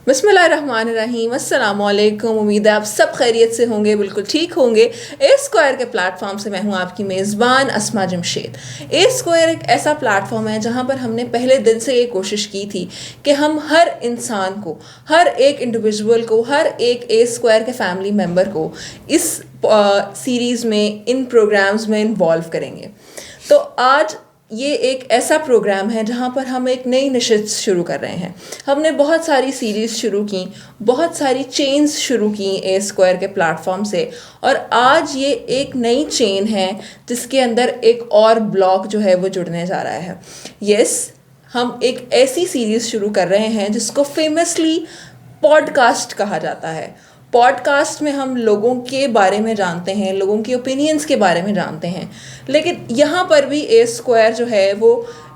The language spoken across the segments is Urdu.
بسم اللہ الرحمن الرحیم. السلام علیکم. امید ہے آپ سب خیریت سے ہوں گے, بالکل ٹھیک ہوں گے. اے اسکوائر کے پلیٹ فارم سے میں ہوں آپ کی میزبان اسما جمشید. اے اسکوائر ایک ایسا پلیٹ فارم ہے جہاں پر ہم نے پہلے دن سے یہ کوشش کی تھی کہ ہم ہر انسان کو, ہر ایک انڈیویژول کو, ہر ایک اے اسکوائر کے فیملی ممبر کو اس سیریز میں, ان پروگرامز میں انوالو کریں گے. تو آج یہ ایک ایسا پروگرام ہے جہاں پر ہم ایک نئی نشست شروع کر رہے ہیں. ہم نے بہت ساری سیریز شروع کی, بہت ساری چینز شروع کی اے اسکوائر کے پلیٹ فارم سے, اور آج یہ ایک نئی چین ہے جس کے اندر ایک اور بلاک جو ہے وہ جڑنے جا رہا ہے. ہم ایک ایسی سیریز شروع کر رہے ہیں جس کو فیمسلی پوڈ کاسٹ کہا جاتا ہے. پوڈ کاسٹ میں ہم لوگوں کے بارے میں جانتے ہیں, لوگوں کی اوپینینز کے بارے میں جانتے ہیں, لیکن یہاں پر بھی اے اسکوائر جو ہے وہ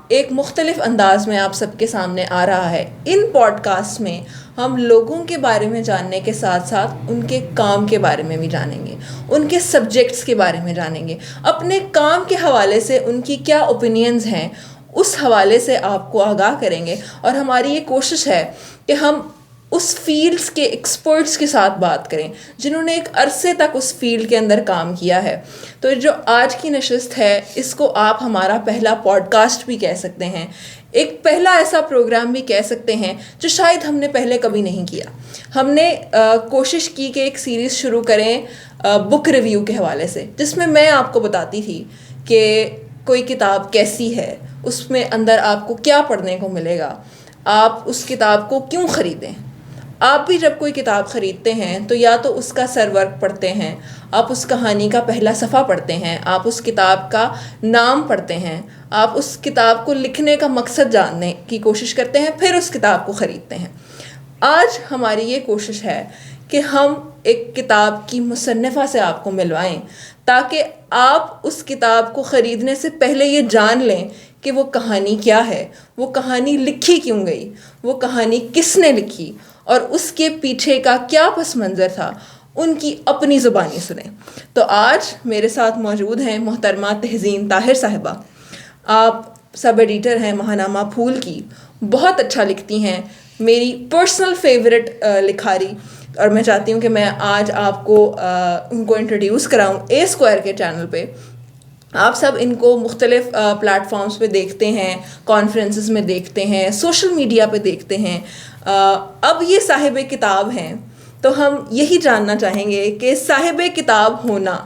ایک مختلف انداز میں آپ سب کے سامنے آ رہا ہے. ان پوڈ کاسٹ میں ہم لوگوں کے بارے میں جاننے کے ساتھ ساتھ ان کے کام کے بارے میں بھی جانیں گے, ان کے سبجیکٹس کے بارے میں جانیں گے, اپنے کام کے حوالے سے ان کی کیا اوپینینز ہیں اس حوالے سے آپ کو آگاہ کریں گے. اور ہماری یہ کوشش ہے کہ ہم اس فیلڈس کے ایکسپرٹس کے ساتھ بات کریں جنہوں نے ایک عرصے تک اس فیلڈ کے اندر کام کیا ہے. تو جو آج کی نشست ہے اس کو آپ ہمارا پہلا پوڈ کاسٹ بھی کہہ سکتے ہیں, ایک پہلا ایسا پروگرام بھی کہہ سکتے ہیں جو شاید ہم نے پہلے کبھی نہیں کیا. ہم نے کوشش کی کہ ایک سیریز شروع کریں بک ریویو کے حوالے سے, جس میں میں آپ کو بتاتی تھی کہ کوئی کتاب کیسی ہے, اس میں اندر آپ کو کیا پڑھنے کو ملے گا, آپ اس کتاب کو کیوں خریدیں. آپ بھی جب کوئی کتاب خریدتے ہیں تو یا تو اس کا سر ورق پڑھتے ہیں, آپ اس کہانی کا پہلا صفحہ پڑھتے ہیں, آپ اس کتاب کا نام پڑھتے ہیں, آپ اس کتاب کو لکھنے کا مقصد جاننے کی کوشش کرتے ہیں, پھر اس کتاب کو خریدتے ہیں. آج ہماری یہ کوشش ہے کہ ہم ایک کتاب کی مصنفہ سے آپ کو ملوائیں تاکہ آپ اس کتاب کو خریدنے سے پہلے یہ جان لیں کہ وہ کہانی کیا ہے, وہ کہانی لکھی کیوں گئی, وہ کہانی کس نے لکھی, اور اس کے پیچھے کا کیا پس منظر تھا, ان کی اپنی زبانی سنیں. تو آج میرے ساتھ موجود ہیں محترمہ تہزین طاہر صاحبہ. آپ سب ایڈیٹر ہیں ماہنامہ پھول کی, بہت اچھا لکھتی ہیں, میری پرسنل فیورٹ لکھاری, اور میں چاہتی ہوں کہ میں آج آپ کو ان کو انٹروڈیوس کراؤں اے اسکوائر کے چینل پہ. آپ سب ان کو مختلف پلیٹ فارمز پہ دیکھتے ہیں, کانفرنسز میں دیکھتے ہیں, سوشل میڈیا پہ دیکھتے ہیں. اب یہ صاحب کتاب ہیں تو ہم یہی جاننا چاہیں گے کہ صاحب کتاب ہونا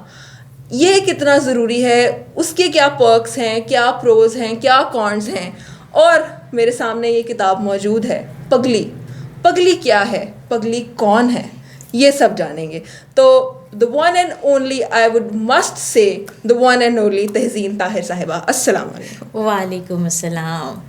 یہ کتنا ضروری ہے, اس کے کیا پرکس ہیں, کیا پروز ہیں, کیا کونس ہیں. اور میرے سامنے یہ کتاب موجود ہے, پگلی. پگلی کیا ہے, پگلی کون ہے, یہ سب جانیں گے. تو the one and only, I would must say the one and only تہزین Tahir صاحبہ, السلام علیکم. وعلیکم السلام.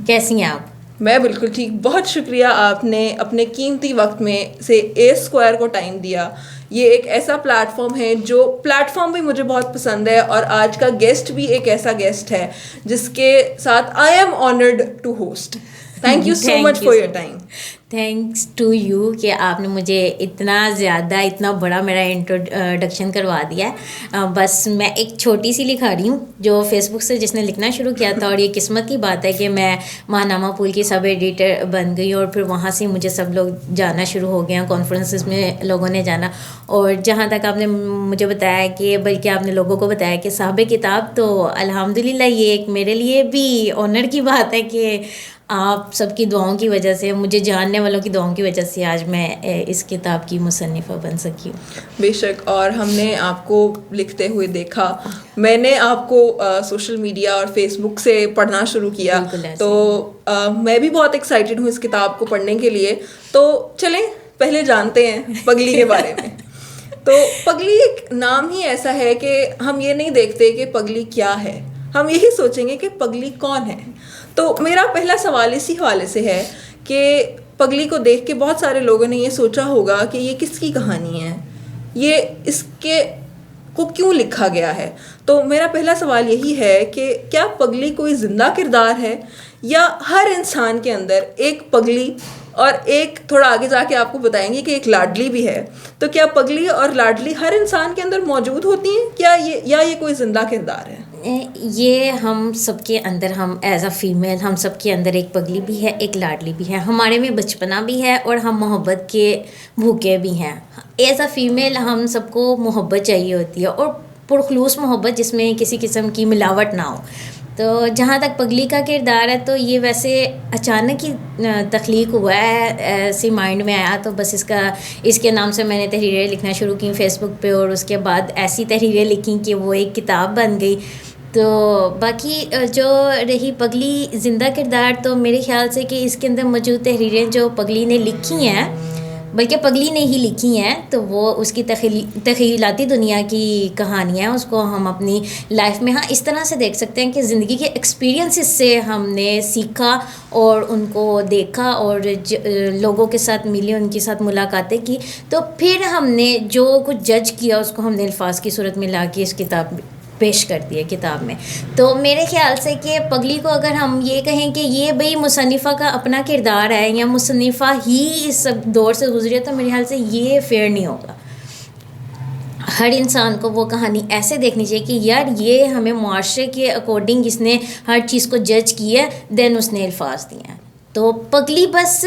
کیسی ہیں آپ؟ میں بالکل ٹھیک, بہت شکریہ آپ نے اپنے قیمتی وقت میں سے اے اسکوائر کو ٹائم دیا. یہ ایک ایسا پلیٹ فارم ہے جو پلیٹ فارم بھی مجھے بہت پسند ہے, اور آج کا گیسٹ بھی ایک ایسا گیسٹ ہے جس کے ساتھ I am honoured to host. Thank you so much for your time. Thanks to you کہ آپ نے مجھے اتنا زیادہ, اتنا بڑا میرا انٹروڈکشن کروا دیا ہے. بس میں ایک چھوٹی سی لکھاری ہوں جو فیس بک سے جس نے لکھنا شروع کیا تھا, اور یہ قسمت کی بات ہے کہ میں ماہنامہ پھول کی سب ایڈیٹر بن گئی, اور پھر وہاں سے مجھے سب لوگ جانا شروع ہو گئے ہیں, کانفرنسز میں لوگوں نے جانا. اور جہاں تک آپ نے مجھے بتایا کہ بلکہ آپ نے لوگوں کو بتایا کہ صاحب کتاب, تو الحمدللہ یہ ایک میرے لیے بھی آنر کی بات ہے کہ آپ سب کی دعاؤں کی وجہ سے, مجھے جاننے والوں کی دعاؤں کی وجہ سے آج میں اس کتاب کی مصنفہ بن سکی ہوں. بے شک, اور ہم نے آپ کو لکھتے ہوئے دیکھا, میں نے آپ کو سوشل میڈیا اور فیس بک سے پڑھنا شروع کیا, تو میں بھی بہت ایکسائٹیڈ ہوں اس کتاب کو پڑھنے کے لیے. تو چلیں پہلے جانتے ہیں پگلی کے بارے میں. تو پگلی ایک نام ہی ایسا ہے کہ ہم یہ نہیں دیکھتے کہ پگلی کیا ہے, ہم یہی سوچیں گے کہ پگلی کون ہے. تو میرا پہلا سوال اسی حوالے سے ہے کہ پگلی کو دیکھ کے بہت سارے لوگوں نے یہ سوچا ہوگا کہ یہ کس کی کہانی ہے, یہ اس کے کو کیوں لکھا گیا ہے. تو میرا پہلا سوال یہی ہے کہ کیا پگلی کوئی زندہ کردار ہے, یا ہر انسان کے اندر ایک پگلی, اور ایک تھوڑا آگے جا کے آپ کو بتائیں گے کہ ایک لاڈلی بھی ہے. تو کیا پگلی اور لاڈلی ہر انسان کے اندر موجود ہوتی ہیں, کیا یہ کوئی زندہ کردار ہے؟ یہ ہم سب کے اندر، ہم ایز اے فیمیل ہم سب کے اندر ایک پگلی بھی ہے، ایک لاڈلی بھی ہے، ہمارے میں بچپنا بھی ہے اور ہم محبت کے بھوکے بھی ہیں. ایز اے فیمیل ہم سب کو محبت چاہیے ہوتی ہے، اور پرخلوص محبت جس میں کسی قسم کی ملاوٹ نہ ہو. تو جہاں تک پگلی کا کردار ہے تو یہ ویسے اچانک ہی تخلیق ہوا ہے، ایسی مائنڈ میں آیا تو بس اس کے نام سے میں نے تحریریں لکھنا شروع کی فیس بک پہ، اور اس کے بعد ایسی تحریریں لکھیں کہ وہ ایک کتاب بن گئی. تو باقی جو رہی پگلی زندہ کردار، تو میرے خیال سے کہ اس کے اندر موجود تحریریں جو پگلی نے لکھی ہیں، بلکہ پگلی نے ہی لکھی ہیں، تو وہ اس کی تخیلاتی دنیا کی کہانیاں ہیں. اس کو ہم اپنی لائف میں اس طرح سے دیکھ سکتے ہیں کہ زندگی کے ایکسپیرینسز سے ہم نے سیکھا اور ان کو دیکھا، اور لوگوں کے ساتھ ملی، ان کے ساتھ ملاقاتیں کی، تو پھر ہم نے جو کچھ جج کیا اس کو ہم نے الفاظ کی صورت میں لا کے اس کتاب پیش کر دی ہے کتاب میں. تو میرے خیال سے کہ پگلی کو اگر ہم یہ کہیں کہ یہ بھئی مصنفہ کا اپنا کردار ہے یا مصنفہ ہی اس دور سے گزری ہے، تو میرے خیال سے یہ فیئر نہیں ہوگا. ہر انسان کو وہ کہانی ایسے دیکھنی چاہیے کہ یار یہ ہمیں معاشرے کے اکارڈنگ اس نے ہر چیز کو جج کیا ہے، دین اس نے الفاظ دیے ہیں. تو پگلی بس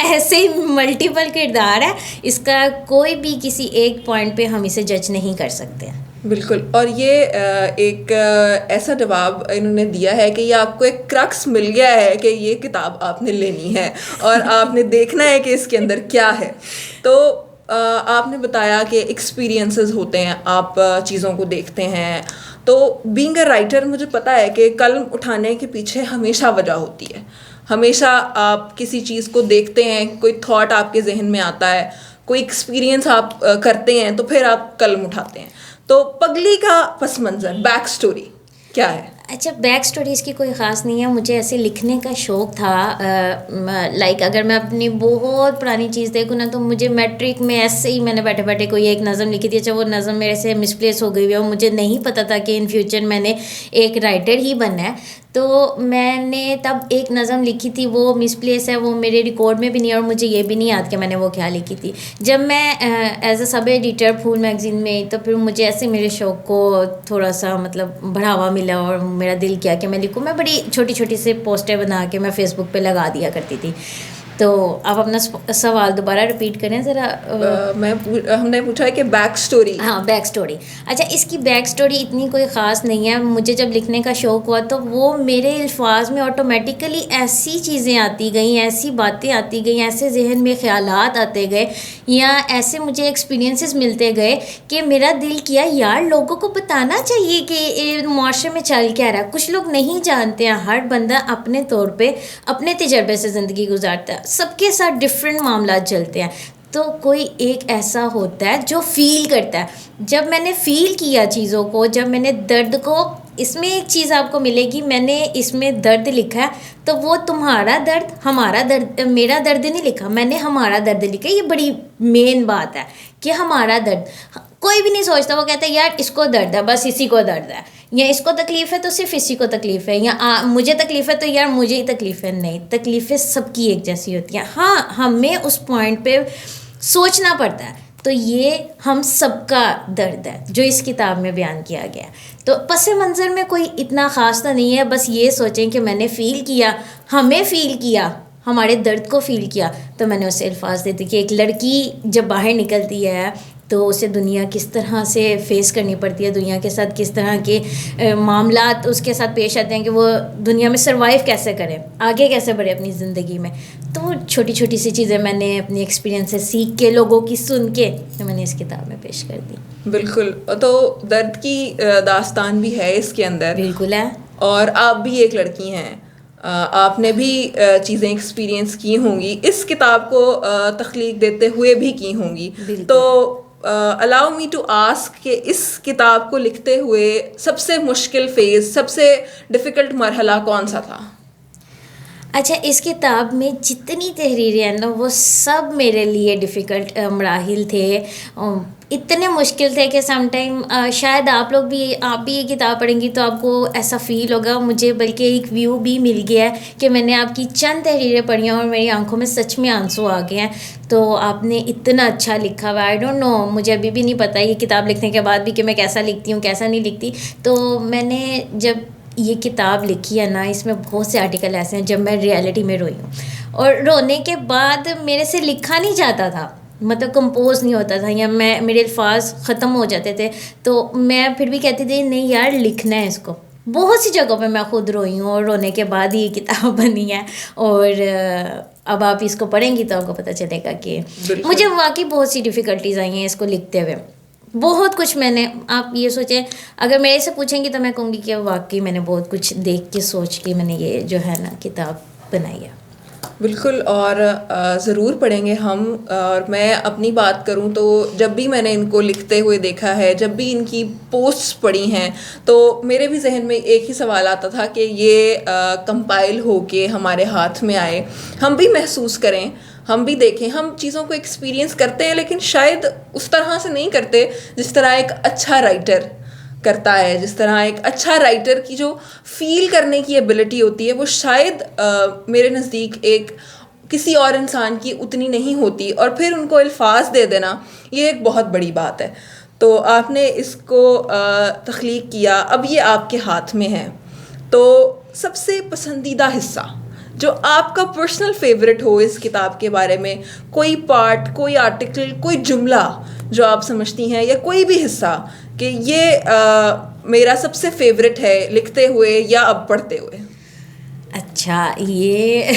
ایسے ہی ملٹیپل کردار ہے، اس کا کوئی بھی کسی ایک پوائنٹ پہ ہم اسے جج نہیں کر سکتے. بالکل. اور یہ ایک ایسا جواب انہوں نے دیا ہے کہ یہ آپ کو ایک کرکس مل گیا ہے کہ یہ کتاب آپ نے لینی ہے اور آپ نے دیکھنا ہے کہ اس کے اندر کیا ہے. تو آپ نے بتایا کہ ایکسپیرینسز ہوتے ہیں، آپ چیزوں کو دیکھتے ہیں. تو بینگ اے رائٹر مجھے پتا ہے کہ قلم اٹھانے کے پیچھے ہمیشہ وجہ ہوتی ہے. ہمیشہ آپ کسی چیز کو دیکھتے ہیں، کوئی تھاٹ آپ کے ذہن میں آتا ہے، کوئی ایکسپیرینس آپ کرتے ہیں، تو پھر آپ قلم اٹھاتے ہیں. تو پگلی کا پس منظر، بیک سٹوری کیا ہے؟ اچھا، بیک سٹوری اس کی کوئی خاص نہیں ہے. مجھے ایسے لکھنے کا شوق تھا. لائک اگر میں اپنی بہت پرانی چیز دیکھوں نا، تو مجھے میٹرک میں ایسے ہی میں نے بیٹھے بیٹھے کوئی ایک نظم لکھی تھی. اچھا، وہ نظم میرے سے مس پلیس ہو گئی ہوئی ہے، اور مجھے نہیں پتہ تھا کہ ان فیوچر میں نے ایک رائٹر ہی بننا ہے. تو میں نے تب ایک نظم لکھی تھی، وہ مس پلیس ہے، وہ میرے ریکارڈ میں بھی نہیں ہے، اور مجھے یہ بھی نہیں یاد کہ میں نے وہ کیا لکھی تھی. جب میں ایز اے سب ایڈیٹر پھول میگزین میں، تو پھر مجھے ایسے میرے شوق کو تھوڑا سا مطلب بڑھاوا ملا، اور میرا دل کیا کہ میں لکھوں. میں بڑی چھوٹی چھوٹی سے پوسٹیں بنا کے میں فیس بک پہ لگا دیا کرتی تھی. تو آپ اپنا سوال دوبارہ رپیٹ کریں ذرا. ہم نے پوچھا ہے کہ بیک سٹوری. ہاں، بیک سٹوری. اچھا، اس کی بیک سٹوری اتنی کوئی خاص نہیں ہے. مجھے جب لکھنے کا شوق ہوا تو وہ میرے الفاظ میں آٹومیٹیکلی ایسی چیزیں آتی گئیں، ایسی باتیں آتی گئیں، ایسے ذہن میں خیالات آتے گئے، یا ایسے مجھے ایکسپیرینسز ملتے گئے کہ میرا دل کیا یار لوگوں کو بتانا چاہیے کہ معاشرے میں چل کیا رہا ہے. کچھ لوگ نہیں جانتے ہیں، ہر بندہ اپنے طور پہ اپنے تجربے سے زندگی گزارتا ہے، سب کے ساتھ ڈفرینٹ معاملات چلتے ہیں. تو کوئی ایک ایسا ہوتا ہے جو فیل کرتا ہے. جب میں نے فیل کیا چیزوں کو، جب میں نے درد کو، اس میں ایک چیز آپ کو ملے گی، میں نے اس میں درد لکھا ہے تو وہ تمہارا درد، ہمارا درد، میرا درد نہیں لکھا، میں نے ہمارا درد لکھا. یہ بڑی مین بات ہے کہ ہمارا درد کوئی بھی نہیں سوچتا. وہ کہتا ہے یار اس کو درد ہے، بس اسی کو درد ہے، یا اس کو تکلیف ہے تو صرف اسی کو تکلیف ہے، یا مجھے تکلیف ہے تو یار مجھے ہی تکلیف ہے. نہیں، تکلیفیں سب کی ایک جیسی ہوتی ہیں. ہاں، ہمیں اس پوائنٹ پہ سوچنا پڑتا ہے. تو یہ ہم سب کا درد ہے جو اس کتاب میں بیان کیا گیا. تو پس منظر میں کوئی اتنا خاص تو نہیں ہے. بس یہ سوچیں کہ میں نے فیل کیا، ہمیں فیل کیا، ہمارے درد کو فیل کیا، تو میں نے اسے الفاظ دیتے کہ ایک لڑکی جب باہر نکلتی ہے تو اسے دنیا کس طرح سے فیس کرنی پڑتی ہے، دنیا کے ساتھ کس طرح کے معاملات اس کے ساتھ پیش آتے ہیں کہ وہ دنیا میں سروائیو کیسے کرے، آگے کیسے بڑھے اپنی زندگی میں. تو چھوٹی چھوٹی سی چیزیں میں نے اپنی ایکسپیرینس سے سیکھ کے، لوگوں کی سن کے، تو میں نے اس کتاب میں پیش کر دی. بالکل. تو درد کی داستان بھی ہے اس کے اندر. بالکل ہے. اور آپ بھی ایک لڑکی ہیں، آپ نے بھی چیزیں ایکسپیرینس کی ہوں گی، اس کتاب کو تخلیق دیتے ہوئے بھی کی ہوں گی. تو allow me to ask کہ اس کتاب کو لکھتے ہوئے سب سے مشکل فیز، سب سے ڈیفیکلٹ مرحلہ کون سا تھا؟ اچھا، اس کتاب میں جتنی تحریریں ہیں نا وہ سب میرے لیے ڈیفیکلٹ مراحل تھے، اتنے مشکل تھے کہ سم ٹائم شاید آپ بھی یہ کتاب پڑھیں گی تو آپ کو ایسا فیل ہوگا، مجھے بلکہ ایک ویو بھی مل گیا ہے کہ میں نے آپ کی چند تحریریں پڑھی ہیں اور میری آنکھوں میں سچ میں آنسو آ گئے ہیں. تو آپ نے اتنا اچھا لکھا ہوا، آئی ڈونٹ نو، مجھے ابھی بھی نہیں پتہ یہ کتاب لکھنے کے بعد بھی کہ میں کیسا لکھتی ہوں کیسا نہیں لکھتی. تو میں نے جب یہ کتاب لکھی ہے نا، اس میں بہت سے آرٹیکل ایسے ہیں جب میں ریئلٹی میں روئی ہوں، اور رونے کے بعد میرے سے لکھا نہیں جاتا تھا، مطلب کمپوز نہیں ہوتا تھا، یا میرے الفاظ ختم ہو جاتے تھے. تو میں پھر بھی کہتی تھی نہیں یار لکھنا ہے اس کو. بہت سی جگہوں پہ میں خود روئی ہوں، اور رونے کے بعد ہی یہ کتاب بنی ہے. اور اب آپ اس کو پڑھیں گی تو آپ کو پتہ چلے گا کہ مجھے واقعی بہت سی ڈیفیکلٹیز آئی ہیں اس کو لکھتے ہوئے. بہت کچھ میں نے، آپ یہ سوچیں اگر میرے سے پوچھیں گی تو میں کہوں گی کہ واقعی میں نے بہت کچھ دیکھ کے سوچ کے میں نے یہ جو ہے نا کتاب بنائی ہے. بالکل، اور ضرور پڑھیں گے ہم. اور میں اپنی بات کروں تو جب بھی میں نے ان کو لکھتے ہوئے دیکھا ہے، جب بھی ان کی پوسٹس پڑھی ہیں، تو میرے بھی ذہن میں ایک ہی سوال آتا تھا کہ یہ کمپائل ہو کے ہمارے ہاتھ میں آئے، ہم بھی محسوس کریں، ہم بھی دیکھیں. ہم چیزوں کو ایکسپیرینس کرتے ہیں لیکن شاید اس طرح سے نہیں کرتے جس طرح ایک اچھا رائٹر کرتا ہے، جس طرح ایک اچھا رائٹر کی جو فیل کرنے کی ایبلٹی ہوتی ہے وہ شاید میرے نزدیک ایک کسی اور انسان کی اتنی نہیں ہوتی. اور پھر ان کو الفاظ دے دینا یہ ایک بہت بڑی بات ہے. تو آپ نے اس کو تخلیق کیا، اب یہ آپ کے ہاتھ میں ہے. تو سب سے پسندیدہ حصہ جو آپ کا پرسنل فیوریٹ ہو اس کتاب کے بارے میں، کوئی پارٹ، کوئی آرٹیکل، کوئی جملہ جو آپ سمجھتی ہیں، یا کوئی بھی حصہ کہ یہ میرا سب سے فیوریٹ ہے لکھتے ہوئے یا اب پڑھتے ہوئے. اچھا، یہ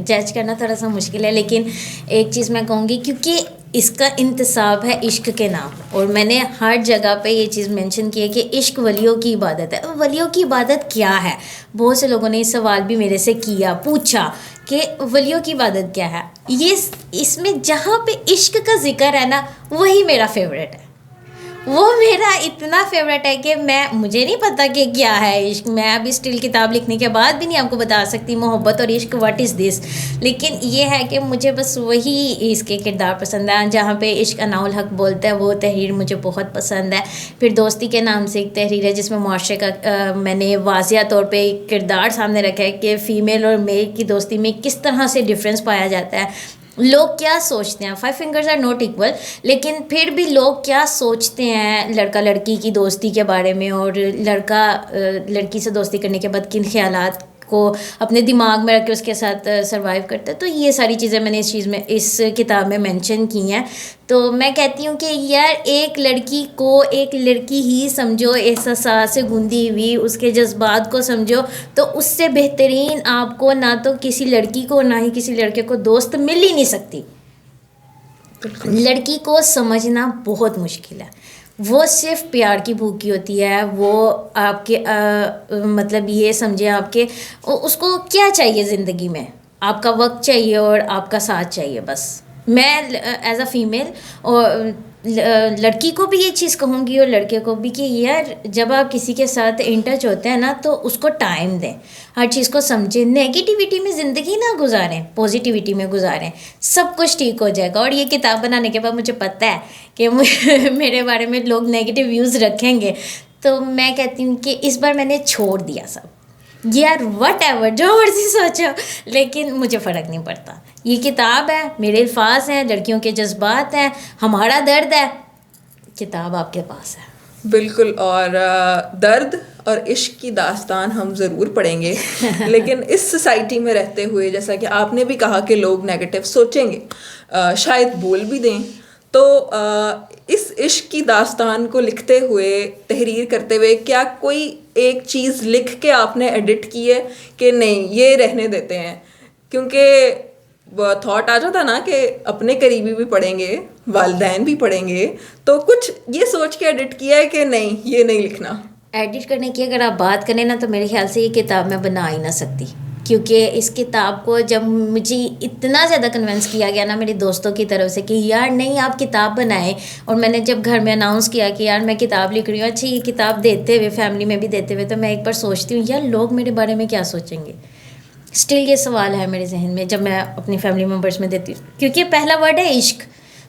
جج کرنا تھوڑا سا مشکل ہے، لیکن ایک چیز میں کہوں گی کیونکہ اس کا انتصاب ہے عشق کے نام، اور میں نے ہر جگہ پہ یہ چیز مینشن کی ہے کہ عشق ولیوں کی عبادت ہے. ولیوں کی عبادت کیا ہے؟ بہت سے لوگوں نے یہ سوال بھی میرے سے کیا، پوچھا کہ ولیوں کی عبادت کیا ہے. یہ اس میں جہاں پہ عشق کا ذکر ہے نا وہی میرا فیوریٹ ہے. وہ میرا اتنا فیوریٹ ہے کہ مجھے نہیں پتا کہ کیا ہے عشق. میں اب اسٹل کتاب لکھنے کے بعد بھی نہیں آپ کو بتا سکتی محبت اور عشق واٹ از دس. لیکن یہ ہے کہ مجھے بس وہی اس کے کردار پسند ہے جہاں پہ عشق اناء الحق بولتا ہے، وہ تحریر مجھے بہت پسند ہے. پھر دوستی کے نام سے ایک تحریر ہے جس میں معاشرے کا میں نے واضح طور پہ ایک کردار سامنے رکھا ہے کہ فیمیل اور میل کی دوستی میں کس طرح سے ڈفرینس پایا جاتا ہے. لوگ کیا سوچتے ہیں، 5 fingers are not equal، لیکن پھر بھی لوگ کیا سوچتے ہیں لڑکا لڑکی کی دوستی کے بارے میں، اور لڑکا لڑکی سے دوستی کرنے کے بعد کن خیالات کو اپنے دماغ میں رکھ کے اس کے ساتھ سروائیو کرتا ہے. تو یہ ساری چیزیں میں نے اس کتاب میں مینشن کی ہیں. تو میں کہتی ہوں کہ یار ایک لڑکی کو ایک لڑکی ہی سمجھو، احساسات سے گندی ہوئی، اس کے جذبات کو سمجھو، تو اس سے بہترین آپ کو نہ تو کسی لڑکی کو نہ ہی کسی لڑکے کو دوست مل ہی نہیں سکتی. لڑکی کو سمجھنا بہت مشکل ہے، وہ صرف پیار کی بھوکی ہوتی ہے. وہ آپ کے مطلب یہ سمجھے آپ کے اس کو کیا چاہیے زندگی میں، آپ کا وقت چاہیے اور آپ کا ساتھ چاہیے بس. میں ایز اے فیمیل اور لڑکی کو بھی یہ چیز کہوں گی اور لڑکے کو بھی کہ یار جب آپ کسی کے ساتھ ان ٹچ ہوتے ہیں نا تو اس کو ٹائم دیں، ہر چیز کو سمجھیں. نیگیٹیوٹی میں زندگی نہ گزاریں، پازیٹیوٹی میں گزاریں، سب کچھ ٹھیک ہو جائے گا. اور یہ کتاب بنانے کے بعد مجھے پتہ ہے کہ میرے بارے میں لوگ نیگیٹیو ویوز رکھیں گے، تو میں کہتی ہوں کہ اس بار میں نے چھوڑ دیا سب، یار وٹ ایور جو مرضی سوچو، لیکن مجھے فرق نہیں پڑتا. یہ کتاب ہے، میرے الفاظ ہیں، لڑکیوں کے جذبات ہیں، ہمارا درد ہے، کتاب آپ کے پاس ہے. بالکل، اور درد اور عشق کی داستان ہم ضرور پڑھیں گے. لیکن اس سوسائٹی میں رہتے ہوئے جیسا کہ آپ نے بھی کہا کہ لوگ نیگیٹو سوچیں گے، شاید بول بھی دیں، تو اس عشق کی داستان کو لکھتے ہوئے، تحریر کرتے ہوئے، کیا کوئی ایک چیز لکھ کے آپ نے ایڈٹ کی ہے کہ نہیں یہ رہنے دیتے ہیں؟ کیونکہ تھاٹ آ جاتا نا کہ اپنے قریبی بھی پڑھیں گے، والدین بھی پڑھیں گے، تو کچھ یہ سوچ کے ایڈٹ کیا ہے کہ نہیں یہ نہیں لکھنا. ایڈٹ کرنے کی اگر آپ بات کریں نا تو میرے خیال سے یہ کتاب میں بنا ہی نہ سکتی، کیونکہ اس کتاب کو جب مجھے اتنا زیادہ کنونس کیا گیا نا میرے دوستوں کی طرف سے کہ یار نہیں آپ کتاب بنائیں، اور میں نے جب گھر میں اناؤنس کیا کہ یار میں کتاب لکھ رہی ہوں، اچھا یہ کتاب دیتے ہوئے فیملی میں بھی دیتے ہوئے، تو میں ایک بار سوچتی ہوں یار لوگ میرے بارے میں کیا سوچیں گے. اسٹل یہ سوال ہے میرے ذہن میں جب میں اپنی فیملی ممبرس میں دیتی ہوں، کیونکہ پہلا ورڈ ہے عشق.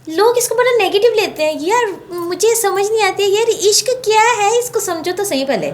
لوگ اس کو بڑا نیگیٹو لیتے ہیں. یار مجھے سمجھ نہیں آتی ہے یار عشق کیا ہے، اس کو سمجھو تو صحیح. پہلے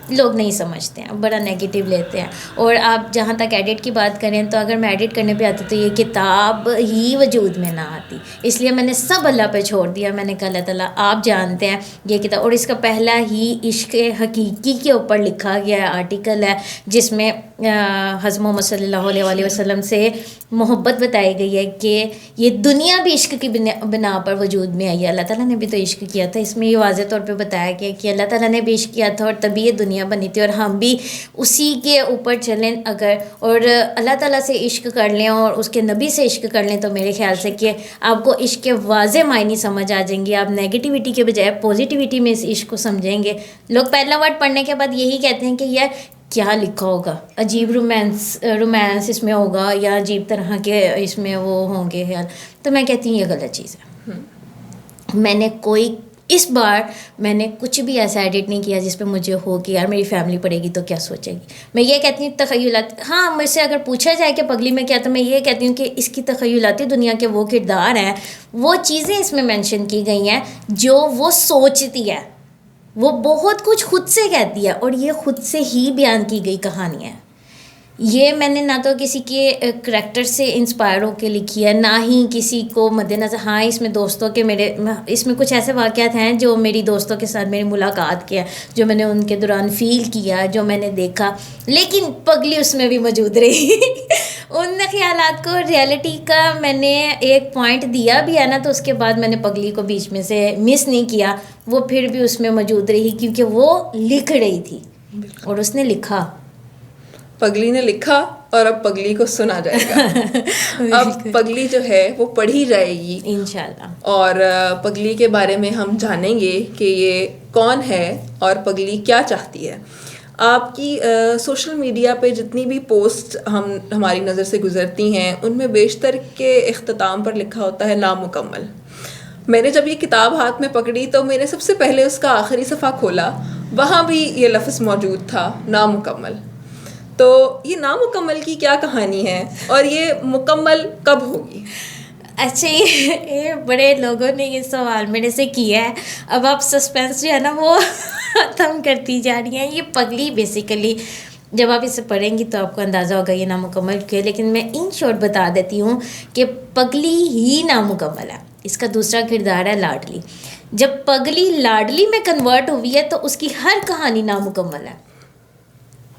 لوگ نہیں سمجھتے ہیں، بڑا نیگیٹو لیتے ہیں. اور آپ جہاں تک ایڈٹ کی بات کریں تو اگر میں ایڈٹ کرنے پہ آتی تو یہ کتاب ہی وجود میں نہ آتی. اس لیے میں نے سب اللہ پہ چھوڑ دیا. میں نے کہا اللہ تعالیٰ آپ جانتے ہیں یہ کتاب. اور اس کا پہلا ہی عشق حقیقی کے اوپر لکھا گیا آرٹیکل ہے جس میں حضرت محمد صلی اللہ علیہ وسلم سے محبت بتائی گئی ہے کہ یہ دنیا بھی عشق کی بنا پر وجود میں آئی ہے. اللہ تعالیٰ نے بھی تو عشق کیا تھا. اس میں یہ واضح طور پہ بتایا گیا کہ اللہ تعالیٰ نے بھی عشق کیا تھا اور تبھی یہ دنیا بنی تھی، اور ہم بھی اسی کے اوپر چلیں اگر اور اللہ تعالیٰ سے عشق کر لیں اور اس کے نبی سے عشق کر لیں تو میرے خیال سے کہ آپ کو عشق کے واضح معنی سمجھ آ جائیں گے. آپ نیگیٹیوٹی کے بجائے پازیٹیوٹی میں اس عشق کو سمجھیں گے. لوگ پہلا ورڈ پڑھنے کے بعد یہی کہتے ہیں کہ یار کیا لکھا ہوگا، عجیب رومانس اس میں ہوگا یا عجیب طرح کے اس میں وہ ہوں گے خیال. تو میں کہتی ہوں یہ غلط چیز ہے. میں نے اس بار میں نے کچھ بھی ایسا ایڈٹ نہیں کیا جس پہ مجھے ہو کہ یار میری فیملی پڑھے گی تو کیا سوچے گی. میں یہ کہتی ہوں تخیلات. ہاں مجھ سے اگر پوچھا جائے کہ پگلی میں کیا، تو میں یہ کہتی ہوں کہ اس کی تخیلاتی دنیا کے وہ کردار ہیں، وہ چیزیں اس میں مینشن کی گئی ہیں جو وہ سوچتی ہے. وہ بہت کچھ خود سے کہتی ہے اور یہ خود سے ہی بیان کی گئی کہانی ہے. یہ میں نے نہ تو کسی کے کریکٹر سے انسپائر ہو کے لکھی ہے، نہ ہی کسی کو مد نظر. ہاں اس میں دوستوں کے اس میں کچھ ایسے واقعات ہیں جو میری دوستوں کے ساتھ میری ملاقات کیا، جو میں نے ان کے دوران فیل کیا، جو میں نے دیکھا، لیکن پگلی اس میں بھی موجود رہی. ان خیالات کو ریئلٹی کا میں نے ایک پوائنٹ دیا بھی ہے نا، تو اس کے بعد میں نے پگلی کو بیچ میں سے مس نہیں کیا. وہ پھر بھی اس میں موجود رہی کیونکہ وہ لکھ رہی تھی اور اس نے لکھا. پگلی نے لکھا اور اب پگلی کو سنا جائے گا. اب پگلی جو ہے وہ پڑھی جائے گی انشاءاللہ، اور پگلی کے بارے میں ہم جانیں گے کہ یہ کون ہے اور پگلی کیا چاہتی ہے. آپ کی سوشل میڈیا پہ جتنی بھی پوسٹ ہماری نظر سے گزرتی ہیں ان میں بیشتر کے اختتام پر لکھا ہوتا ہے نامکمل. میں نے جب یہ کتاب ہاتھ میں پکڑی تو میں نے سب سے پہلے اس کا آخری صفحہ کھولا، وہاں بھی یہ لفظ موجود تھا، نامکمل. تو یہ نامکمل کی کیا کہانی ہے اور یہ مکمل کب ہوگی؟ اچھا یہ بڑے لوگوں نے یہ سوال میرے سے کیا ہے. اب آپ سسپینس جو ہے نا وہ ختم کرتی جا رہی ہیں. یہ پگلی بیسیکلی جب آپ اسے پڑھیں گی تو آپ کو اندازہ ہوگا یہ نامکمل کیوں. لیکن میں ان شارٹ بتا دیتی ہوں کہ پگلی ہی نامکمل ہے. اس کا دوسرا کردار ہے لاڈلی. جب پگلی لاڈلی میں کنورٹ ہوئی ہے تو اس کی ہر کہانی نامکمل ہے.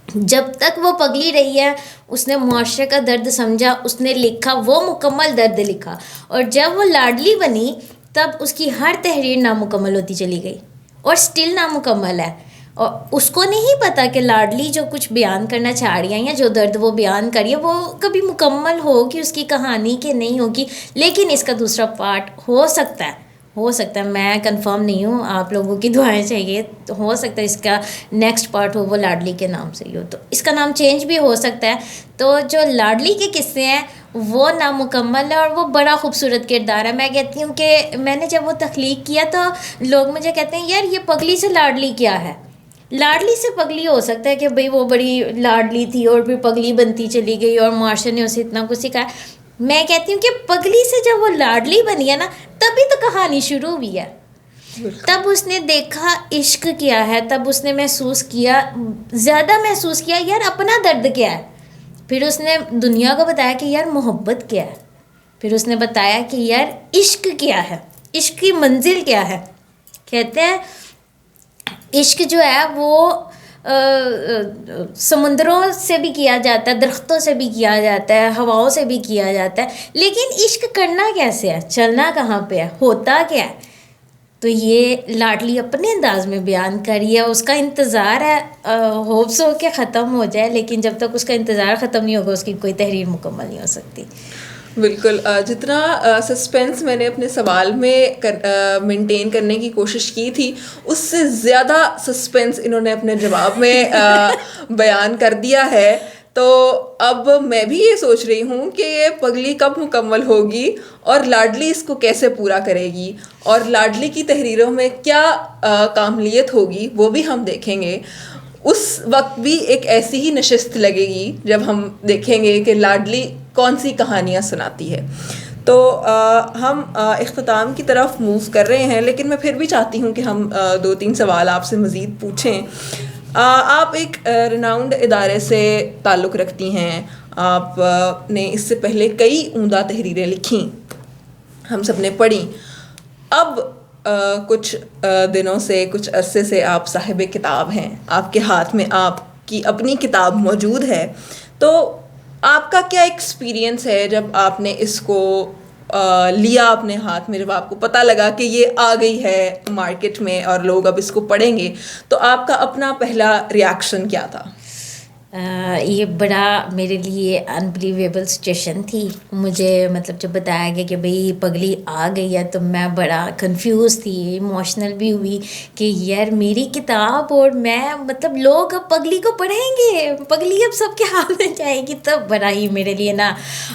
جب تک وہ پگلی رہی ہے اس نے معاشرے کا درد سمجھا، اس نے لکھا، وہ مکمل درد لکھا. اور جب وہ لاڈلی بنی تب اس کی ہر تحریر نامکمل ہوتی چلی گئی اور سٹل نامکمل ہے. اور اس کو نہیں پتا کہ لاڈلی جو کچھ بیان کرنا چاہ رہی ہیں یا جو درد وہ بیان کری ہے وہ کبھی مکمل ہوگی اس کی کہانی کہ نہیں ہوگی. لیکن اس کا دوسرا پارٹ ہو سکتا ہے، میں کنفرم نہیں ہوں، آپ لوگوں کی دعائیں چاہیے. ہو سکتا ہے اس کا نیکسٹ پارٹ ہو وہ لاڈلی کے نام سے ہی ہو، تو اس کا نام چینج بھی ہو سکتا ہے. تو جو لاڈلی کے قصے ہیں وہ نامکمل ہے اور وہ بڑا خوبصورت کردار ہے. میں کہتی ہوں کہ میں نے جب وہ تخلیق کیا تو لوگ مجھے کہتے ہیں یار یہ پگلی سے لاڈلی کیا ہے. لاڈلی سے پگلی ہو سکتا ہے کہ بھئی وہ بڑی لاڈلی تھی اور پھر پگلی بنتی چلی گئی اور معاشرے نے اسے اتنا کچھ سکھایا. میں کہتی ہوں کہ پگلی سے جب وہ لاڈلی بنی ہے نا تبھی تو کہانی شروع ہوئی ہے. تب اس نے دیکھا عشق کیا ہے، تب اس نے محسوس کیا، زیادہ محسوس کیا یار اپنا درد کیا ہے. پھر اس نے دنیا کو بتایا کہ یار محبت کیا ہے. پھر اس نے بتایا کہ یار عشق کیا ہے، عشق کی منزل کیا ہے. کہتے ہیں عشق جو ہے وہ سمندروں سے بھی کیا جاتا ہے، درختوں سے بھی کیا جاتا ہے، ہواؤں سے بھی کیا جاتا ہے. لیکن عشق کرنا کیسے ہے، چلنا کہاں پہ ہے، ہوتا کیا ہے. تو یہ لاڈلی اپنے انداز میں بیان کری ہے. اس کا انتظار ہے، ہوپس ہو کے ختم ہو جائے، لیکن جب تک اس کا انتظار ختم نہیں ہوگا اس کی کوئی تحریر مکمل نہیں ہو سکتی. بالکل. جتنا سسپینس میں نے اپنے سوال میں مینٹین کرنے کی کوشش کی تھی اس سے زیادہ سسپینس انہوں نے اپنے جواب میں بیان کر دیا ہے. تو اب میں بھی یہ سوچ رہی ہوں کہ یہ پگلی کب مکمل ہوگی اور لاڈلی اس کو کیسے پورا کرے گی اور لاڈلی کی تحریروں میں کیا کاملیت ہوگی وہ بھی ہم دیکھیں گے. اس وقت بھی ایک ایسی ہی نشست لگے گی جب ہم دیکھیں گے کہ لاڈلی کون سی کہانیاں سناتی ہے. تو ہم اختتام کی طرف موو کر رہے ہیں, لیکن میں پھر بھی چاہتی ہوں کہ ہم 2-3 سوال آپ سے مزید پوچھیں. آپ ایک ریناؤنڈ ادارے سے تعلق رکھتی ہیں, آپ نے اس سے پہلے کئی عمدہ تحریریں لکھیں, ہم سب نے پڑھی. اب کچھ دنوں سے, کچھ عرصے سے آپ صاحب کتاب ہیں, آپ کے ہاتھ میں آپ کی اپنی کتاب موجود ہے. تو آپ کا کیا ایکسپیرینس ہے جب آپ نے اس کو لیا اپنے ہاتھ میں, جب آپ کو پتہ لگا کہ یہ آ گئی ہے مارکیٹ میں اور لوگ اب اس کو پڑھیں گے, تو آپ کا اپنا پہلا ریاکشن کیا تھا؟ یہ بڑا میرے لیے انبلیویبل سچویشن تھی. مجھے مطلب جب بتایا گیا کہ بھئی پگلی آ گئی ہے تو میں بڑا کنفیوز تھی, ایموشنل بھی ہوئی کہ یار میری کتاب اور میں مطلب لوگ اب پگلی کو پڑھیں گے, پگلی اب سب کے ہاتھ میں جائے گی. تب بڑا ہی میرے لیے نا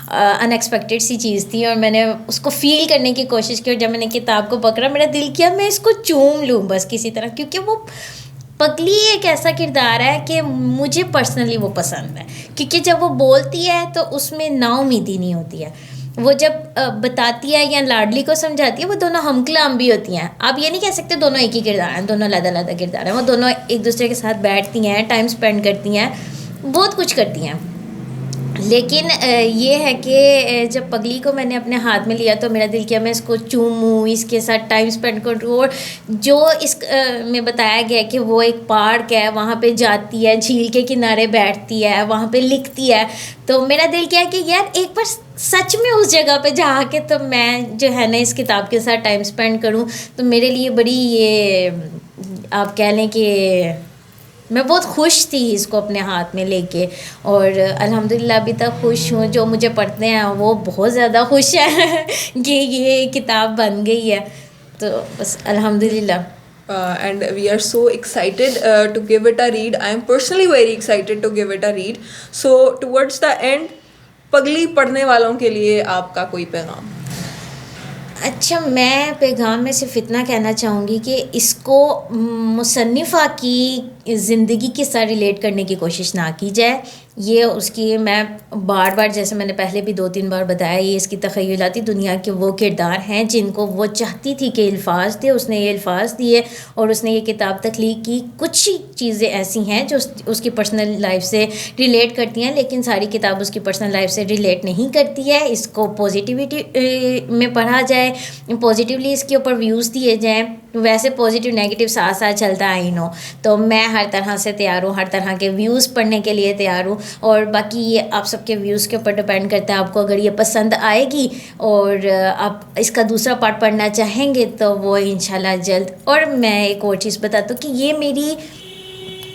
ان ایکسپیکٹڈ سی چیز تھی, اور میں نے اس کو فیل کرنے کی کوشش کی. اور جب میں نے کتاب کو پکڑا میرا دل کیا میں اس کو چوم لوں بس کسی طرح, کیونکہ وہ پگلی ایک ایسا کردار ہے کہ مجھے پرسنلی وہ پسند ہے. کیونکہ جب وہ بولتی ہے تو اس میں نا امیدی نہیں ہوتی ہے. وہ جب بتاتی ہے یا لاڈلی کو سمجھاتی ہے, وہ دونوں ہم کلام بھی ہوتی ہیں. آپ یہ نہیں کہہ سکتے دونوں ایک ہی کردار ہیں, دونوں علیحدہ علیحدہ کردار ہیں. وہ دونوں ایک دوسرے کے ساتھ بیٹھتی ہیں, ٹائم اسپینڈ کرتی ہیں, بہت کچھ کرتی ہیں. لیکن یہ ہے کہ جب پگلی کو میں نے اپنے ہاتھ میں لیا تو میرا دل کیا میں اس کو چوموں, اس کے ساتھ ٹائم اسپینڈ کروں. اور جو اس میں بتایا گیا کہ وہ ایک پارک ہے, وہاں پہ جاتی ہے, جھیل کے کنارے بیٹھتی ہے, وہاں پہ لکھتی ہے, تو میرا دل کیا کہ یار ایک بار سچ میں اس جگہ پہ جا کے تو میں جو ہے نا اس کتاب کے ساتھ ٹائم اسپینڈ کروں. تو میرے لیے بڑی یہ آپ کہہ لیں کہ میں بہت خوش تھی اس کو اپنے ہاتھ میں لے کے, اور الحمدللہ ابھی تک خوش ہوں. جو مجھے پڑھتے ہیں وہ بہت زیادہ خوش ہیں کہ یہ کتاب بن گئی ہے, تو بس الحمدللہ. And we are so excited to give it a read. I am personally very excited to give it a read. So towards the end, پگلی پڑھنے والوں کے لیے آپ کا کوئی پیغام؟ اچھا, میں پیغام میں صرف اتنا کہنا چاہوں گی کہ اس کو مصنفہ کی زندگی کے ساتھ ریلیٹ کرنے کی کوشش نہ کی جائے. یہ اس کی میں بار بار جیسے میں نے پہلے بھی 2-3 بار بتایا, یہ اس کی تخیلاتی دنیا کے وہ کردار ہیں جن کو وہ چاہتی تھی کہ الفاظ دے, اس نے یہ الفاظ دیے اور اس نے یہ کتاب تخلیق کی. کچھ چیزیں ایسی ہیں جو اس کی پرسنل لائف سے ریلیٹ کرتی ہیں, لیکن ساری کتاب اس کی پرسنل لائف سے ریلیٹ نہیں کرتی ہے. اس کو پازیٹیوٹی میں پڑھا جائے, پازیٹیولی اس کے اوپر ویوز دیے جائیں. ویسے پازیٹیو نیگیٹو ساتھ ساتھ چلتا ہے نو, تو میں ہر طرح سے تیار ہوں, ہر طرح کے ویوز پڑھنے کے لیے تیار ہوں. اور باقی یہ آپ سب کے ویوز کے اوپر ڈپینڈ کرتا ہے, آپ کو اگر یہ پسند آئے گی اور آپ اس کا دوسرا پارٹ پڑھنا چاہیں گے تو وہ انشاءاللہ جلد. اور میں ایک اور چیز بتاتا ہوں کہ یہ میری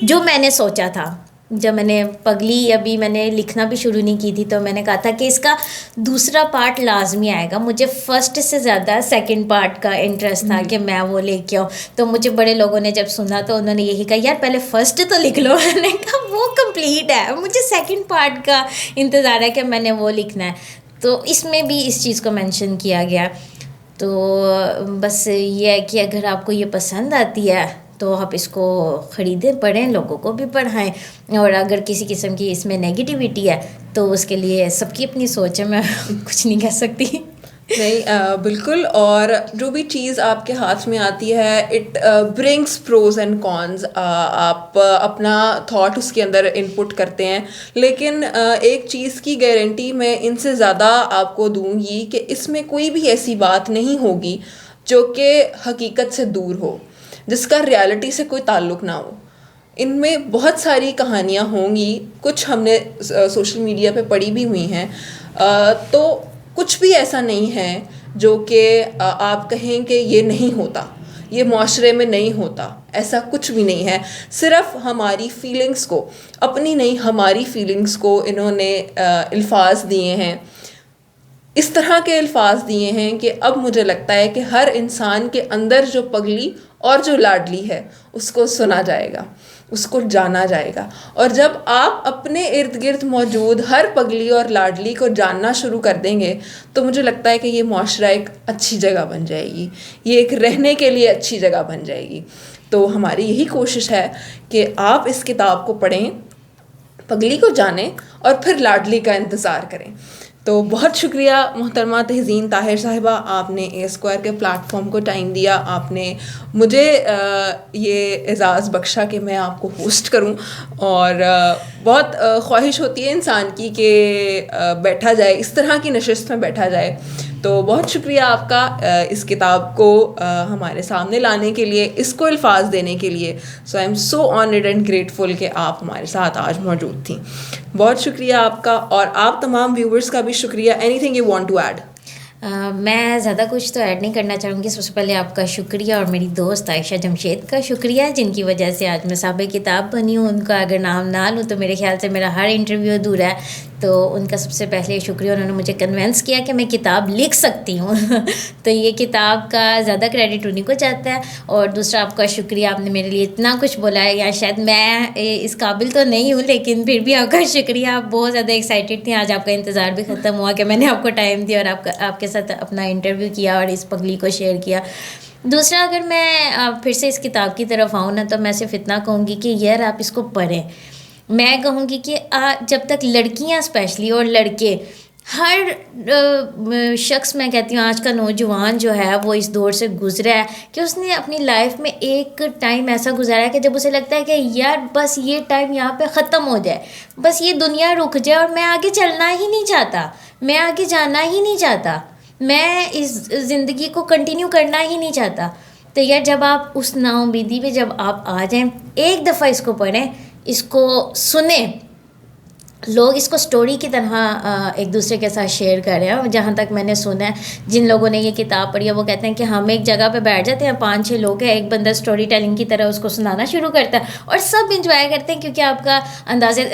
جو میں نے سوچا تھا جب میں نے پگلی ابھی میں نے لکھنا بھی شروع نہیں کی تھی, تو میں نے کہا تھا کہ اس کا دوسرا پارٹ لازمی آئے گا. مجھے فرسٹ سے زیادہ سیکنڈ پارٹ کا انٹرسٹ تھا کہ میں وہ لے کے آؤں. تو مجھے بڑے لوگوں نے جب سنا تو انہوں نے یہی کہا یار پہلے فرسٹ تو لکھ لو. میں نے کہا وہ کمپلیٹ ہے, مجھے سیکنڈ پارٹ کا انتظار ہے کہ میں نے وہ لکھنا ہے. تو اس میں بھی اس چیز کو مینشن کیا گیا. تو بس یہ ہے کہ اگر آپ کو یہ پسند آتی ہے تو آپ اس کو خریدیں, پڑھیں, لوگوں کو بھی پڑھائیں. اور اگر کسی قسم کی اس میں نیگیٹیوٹی ہے تو اس کے لیے سب کی اپنی سوچ ہے, میں کچھ نہیں کہہ سکتی. نہیں بالکل. اور جو بھی چیز آپ کے ہاتھ میں آتی ہے it brings pros and cons. آپ اپنا تھاٹ اس کے اندر ان پٹ کرتے ہیں, لیکن ایک چیز کی گارنٹی میں ان سے زیادہ آپ کو دوں گی کہ اس میں کوئی بھی ایسی بات نہیں ہوگی جو کہ حقیقت سے دور ہو, جس کا ریالٹی سے کوئی تعلق نہ ہو. ان میں بہت ساری کہانیاں ہوں گی, کچھ ہم نے سوشل میڈیا پہ پڑھی بھی ہوئی ہیں, تو کچھ بھی ایسا نہیں ہے جو کہ آپ کہیں کہ یہ نہیں ہوتا, یہ معاشرے میں نہیں ہوتا. ایسا کچھ بھی نہیں ہے. صرف ہماری فیلنگس کو, اپنی نہیں ہماری فیلنگس کو انہوں نے الفاظ دیے ہیں, اس طرح کے الفاظ دیے ہیں کہ اب مجھے لگتا ہے کہ ہر انسان کے اندر جو پگلی اور جو لاڈلی ہے اس کو سنا جائے گا, اس کو جانا جائے گا. اور جب آپ اپنے ارد گرد موجود ہر پگلی اور لاڈلی کو جاننا شروع کر دیں گے تو مجھے لگتا ہے کہ یہ معاشرہ ایک اچھی جگہ بن جائے گی, یہ ایک رہنے کے لیے اچھی جگہ بن جائے گی. تو ہماری یہی کوشش ہے کہ آپ اس کتاب کو پڑھیں, پگلی کو جانیں اور پھر لاڈلی کا انتظار کریں. تو بہت شکریہ محترمہ تہزین طاہر صاحبہ, آپ نے اے اسکوائر کے پلیٹ فارم کو ٹائم دیا, آپ نے مجھے یہ اعزاز بخشا کہ میں آپ کو ہوسٹ کروں. اور بہت خواہش ہوتی ہے انسان کی کہ بیٹھا جائے, اس طرح کی نشست میں بیٹھا جائے. تو بہت شکریہ آپ کا اس کتاب کو ہمارے سامنے لانے کے لیے, اس کو الفاظ دینے کے لیے. So I am so honoured and grateful کہ آپ ہمارے ساتھ آج موجود تھیں. بہت شکریہ آپ کا, اور آپ تمام ویورز کا بھی شکریہ. Anything you want to add? میں زیادہ کچھ تو ایڈ نہیں کرنا چاہوں گی. سب سے پہلے آپ کا شکریہ اور میری دوست عائشہ جمشید کا شکریہ, جن کی وجہ سے آج میں صاحب کتاب بنی ہوں. ان کا اگر نام نہ لوں تو میرے خیال سے میرا ہر انٹرویو ادھورا ہے. تو ان کا سب سے پہلے شکریہ, انہوں نے مجھے کنونس کیا کہ میں کتاب لکھ سکتی ہوں. تو یہ کتاب کا زیادہ کریڈٹ انہیں کو جاتا ہے. اور دوسرا آپ کا شکریہ, آپ نے میرے لیے اتنا کچھ بولا ہے, یا شاید میں اس قابل تو نہیں ہوں, لیکن پھر بھی آپ کا شکریہ. آپ بہت زیادہ ایکسائٹیڈ تھیں, آج آپ کا انتظار بھی ختم ہوا کہ میں نے آپ کو ٹائم دیا اور آپ کے ساتھ اپنا انٹرویو کیا اور اس پگلی کو شیئر کیا. دوسرا, اگر میں پھر سے اس کتاب کی طرف آؤں نا, تو میں صرف اتنا کہوں گی کہ یار آپ اس کو پڑھیں. میں کہوں گی کہ جب تک لڑکیاں اسپیشلی اور لڑکے, ہر شخص, میں کہتی ہوں آج کا نوجوان جو ہے وہ اس دور سے گزرا ہے کہ اس نے اپنی لائف میں ایک ٹائم ایسا گزارا ہے کہ جب اسے لگتا ہے کہ یار بس یہ ٹائم یہاں پہ ختم ہو جائے, بس یہ دنیا رک جائے اور میں آگے چلنا ہی نہیں چاہتا, میں آگے جانا ہی نہیں چاہتا, میں اس زندگی کو کنٹینیو کرنا ہی نہیں چاہتا. تو یار جب آپ اس نا امیدی پہ جب آپ آ جائیں, ایک دفعہ اس کو پڑھیں, اس کو سنیں. لوگ اس کو سٹوری کی طرح ایک دوسرے کے ساتھ شیئر کر رہے ہیں. جہاں تک میں نے سنا ہے, جن لوگوں نے یہ کتاب پڑھی ہے وہ کہتے ہیں کہ ہم ایک جگہ پہ بیٹھ جاتے ہیں, 5-6 لوگ ہیں, ایک بندہ سٹوری ٹیلنگ کی طرح اس کو سنانا شروع کرتا ہے اور سب انجوائے کرتے ہیں, کیونکہ آپ کا اندازے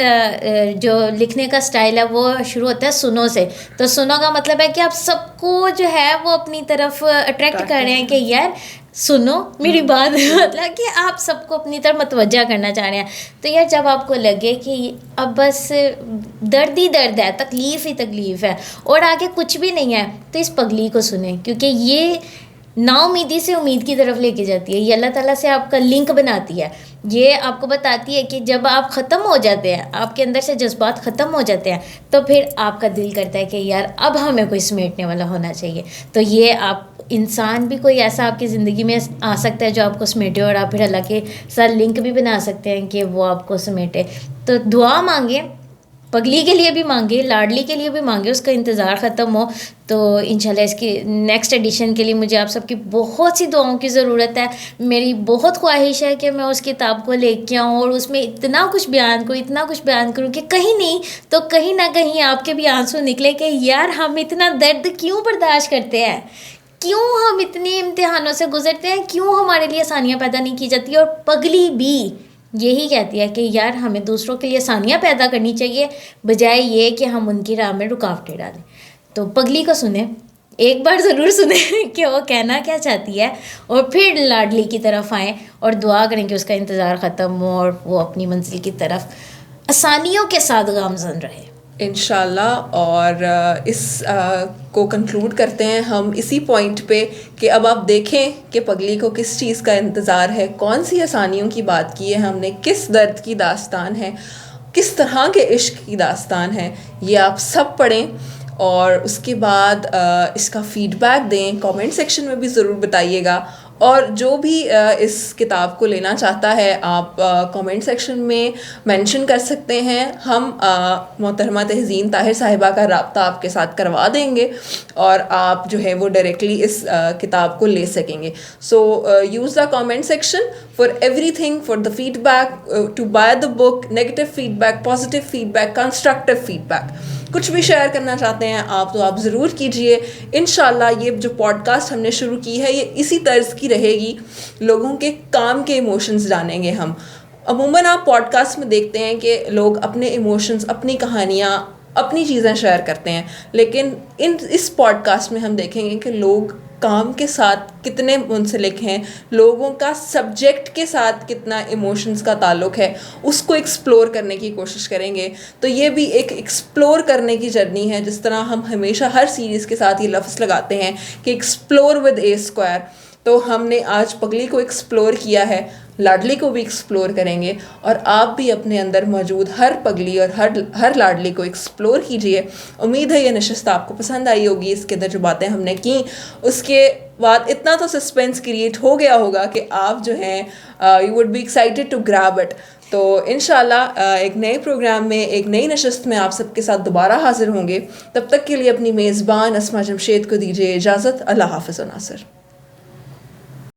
جو لکھنے کا سٹائل ہے وہ شروع ہوتا ہے سنو سے. تو سنو کا مطلب ہے کہ آپ سب کو جو ہے وہ اپنی طرف اٹریکٹ کر رہے ہیں کہ یار سنو میری بات, مطلب کہ آپ سب کو اپنی طرف متوجہ کرنا چاہ رہے ہیں. تو یار جب آپ کو لگے کہ اب بس درد ہی درد ہے, تکلیف ہی تکلیف ہے اور آگے کچھ بھی نہیں ہے, تو اس پگلی کو سنیں, کیونکہ یہ نا امیدی سے امید کی طرف لے کے جاتی ہے. یہ اللہ تعالیٰ سے آپ کا لنک بناتی ہے. یہ آپ کو بتاتی ہے کہ جب آپ ختم ہو جاتے ہیں, آپ کے اندر سے جذبات ختم ہو جاتے ہیں, تو پھر آپ کا دل کرتا ہے کہ یار اب ہمیں کوئی سمیٹنے والا ہونا چاہیے. تو یہ آپ انسان بھی کوئی ایسا آپ کی زندگی میں آ سکتا ہے جو آپ کو سمیٹے, اور آپ پھر اللہ کے ساتھ لنک بھی بنا سکتے ہیں کہ وہ آپ کو سمیٹے. تو دعا مانگیں, پگلی کے لیے بھی مانگے, لاڈلی کے لیے بھی مانگے, اس کا انتظار ختم ہو. تو انشاءاللہ اس کی نیکسٹ ایڈیشن کے لیے مجھے آپ سب کی بہت سی دعاؤں کی ضرورت ہے. میری بہت خواہش ہے کہ میں اس کتاب کو لے کے آؤں اور اس میں اتنا کچھ بیان کروں کہ کہیں نہیں تو کہیں نہ کہیں آپ کے بھی آنسو نکلے کہ یار ہم اتنا درد کیوں برداشت کرتے ہیں, کیوں ہم اتنے امتحانوں سے گزرتے ہیں, کیوں ہمارے لیے آسانیاں پیدا نہیں کی جاتی. اور پگلی بھی یہی کہتی ہے کہ یار ہمیں دوسروں کے لیے آسانیاں پیدا کرنی چاہیے, بجائے یہ کہ ہم ان کی راہ میں رکاوٹیں ڈالیں. تو پگلی کو سنیں, ایک بار ضرور سنیں کہ وہ کہنا کیا چاہتی ہے, اور پھر لاڈلی کی طرف آئیں اور دعا کریں کہ اس کا انتظار ختم ہو اور وہ اپنی منزل کی طرف آسانیوں کے ساتھ گامزن رہے انشاءاللہ. اور اس کو کنکلوڈ کرتے ہیں ہم اسی پوائنٹ پہ کہ اب آپ دیکھیں کہ پگلی کو کس چیز کا انتظار ہے, کون سی آسانیوں کی بات کی ہے ہم نے, کس درد کی داستان ہے, کس طرح کے عشق کی داستان ہے. یہ آپ سب پڑھیں اور اس کے بعد اس کا فیڈ بیک دیں, کامنٹ سیکشن میں بھی ضرور بتائیے گا. اور جو بھی اس کتاب کو لینا چاہتا ہے آپ کامنٹ سیکشن میں مینشن کر سکتے ہیں. ہم محترمہ تہزین طاہر صاحبہ کا رابطہ آپ کے ساتھ کروا دیں گے اور آپ جو ہے وہ ڈائریکٹلی اس کتاب کو لے سکیں گے. So use the comment section for everything, for the feedback, to buy the book, negative feedback, positive feedback, constructive feedback, کچھ بھی شیئر کرنا چاہتے ہیں آپ تو آپ ضرور کیجئے. انشاءاللہ یہ جو پوڈ کاسٹ ہم نے شروع کی ہے یہ اسی طرز کی رہے گی, لوگوں کے کام کے ایموشنز جانیں گے ہم. عموماً آپ پوڈ کاسٹ میں دیکھتے ہیں کہ لوگ اپنے ایموشنز, اپنی کہانیاں, اپنی چیزیں شیئر کرتے ہیں, لیکن اس پوڈ کاسٹ میں ہم دیکھیں گے کہ لوگ کام کے ساتھ کتنے منسلک ہیں, لوگوں کا سبجیکٹ کے ساتھ کتنا ایموشنز کا تعلق ہے, اس کو ایکسپلور کرنے کی کوشش کریں گے. تو یہ بھی ایک ایکسپلور کرنے کی جرنی ہے, جس طرح ہم ہمیشہ ہر سیریز کے ساتھ یہ لفظ لگاتے ہیں کہ ایکسپلور ود اے اسکوائر. تو ہم نے آج پگلی کو ایکسپلور کیا ہے. لاڈلی کو بھی ایکسپلور کریں گے اور آپ بھی اپنے اندر موجود ہر پگلی اور ہر لاڈلی کو ایکسپلور کیجیے. امید ہے یہ نشست آپ کو پسند آئی ہوگی. اس کے اندر جو باتیں ہم نے کی اس کے بعد اتنا تو سسپینس کریٹ ہو گیا ہوگا کہ آپ جو ہیں you would be excited to grab it. تو انشاءاللہ ایک نئے پروگرام میں ایک نئی نشست میں آپ سب کے ساتھ دوبارہ حاضر ہوں گے. تب تک کے لیے اپنی میزبان اسما جمشید کو دیجیے اجازت. اللہ حافظ و ناصر.